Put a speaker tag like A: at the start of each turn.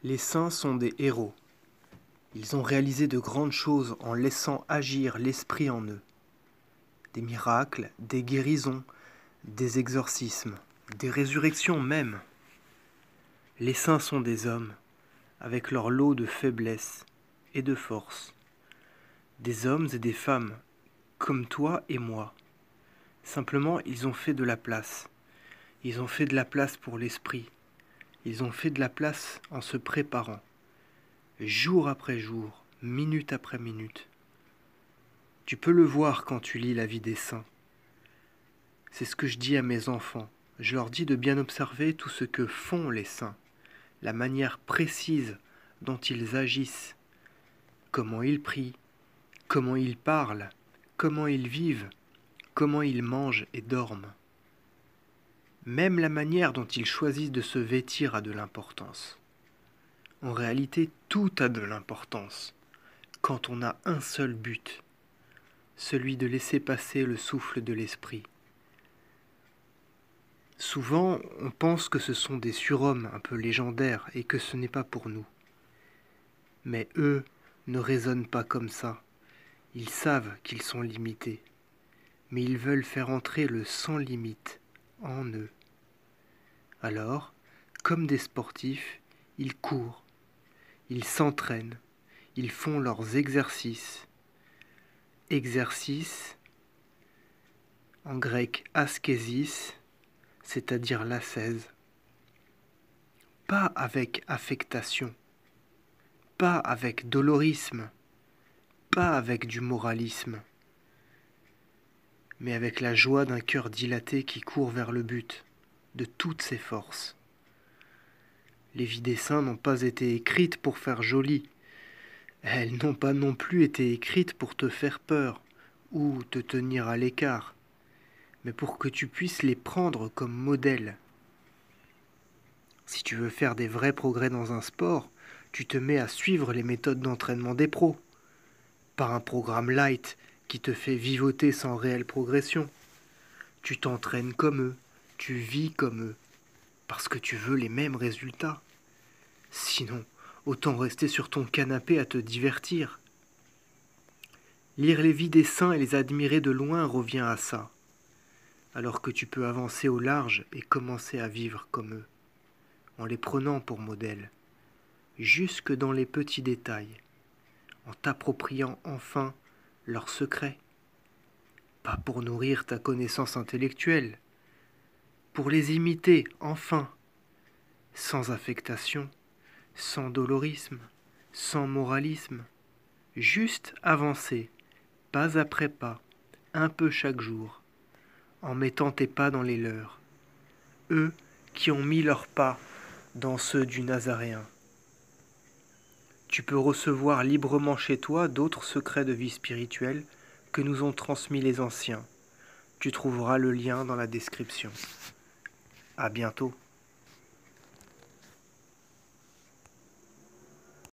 A: Les saints sont des héros. Ils ont réalisé de grandes choses en laissant agir l'esprit en eux. Des miracles, des guérisons, des exorcismes, des résurrections même. Les saints sont des hommes, avec leur lot de faiblesse et de force. Des hommes et des femmes, comme toi et moi. Simplement, ils ont fait de la place. Ils ont fait de la place pour l'esprit. Ils ont fait de la place en se préparant. Jour après jour, minute après minute. Tu peux le voir quand tu lis la vie des saints. C'est ce que je dis à mes enfants. Je leur dis de bien observer tout ce que font les saints, la manière précise dont ils agissent, comment ils prient, comment ils parlent, comment ils vivent, comment ils mangent et dorment. Même la manière dont ils choisissent de se vêtir a de l'importance. En réalité, tout a de l'importance quand on a un seul but, celui de laisser passer le souffle de l'esprit. Souvent, on pense que ce sont des surhommes un peu légendaires et que ce n'est pas pour nous. Mais eux ne raisonnent pas comme ça. Ils savent qu'ils sont limités, mais ils veulent faire entrer le sans limite en eux. Alors, comme des sportifs, ils courent, ils s'entraînent, ils font leurs exercices. Exercice, en grec askésis, c'est-à-dire l'ascèse. Pas avec affectation, pas avec dolorisme, pas avec du moralisme, mais avec la joie d'un cœur dilaté qui court vers le but, de toutes ses forces. Les vies des saints n'ont pas été écrites pour faire joli. Elles n'ont pas non plus été écrites pour te faire peur ou te tenir à l'écart, mais pour que tu puisses les prendre comme modèle. Si tu veux faire des vrais progrès dans un sport, tu te mets à suivre les méthodes d'entraînement des pros, pas un programme light qui te fait vivoter sans réelle progression. Tu t'entraînes comme eux, tu vis comme eux, parce que tu veux les mêmes résultats. Sinon, autant rester sur ton canapé à te divertir. Lire les vies des saints et les admirer de loin revient à ça, alors que tu peux avancer au large et commencer à vivre comme eux, en les prenant pour modèle, jusque dans les petits détails, en t'appropriant enfin leurs secrets, pas pour nourrir ta connaissance intellectuelle, pour les imiter enfin, sans affectation, sans dolorisme, sans moralisme, juste avancer, pas après pas, un peu chaque jour, en mettant tes pas dans les leurs, eux qui ont mis leurs pas dans ceux du Nazaréen. Tu peux recevoir librement chez toi d'autres secrets de vie spirituelle que nous ont transmis les anciens. Tu trouveras le lien dans la description. À bientôt.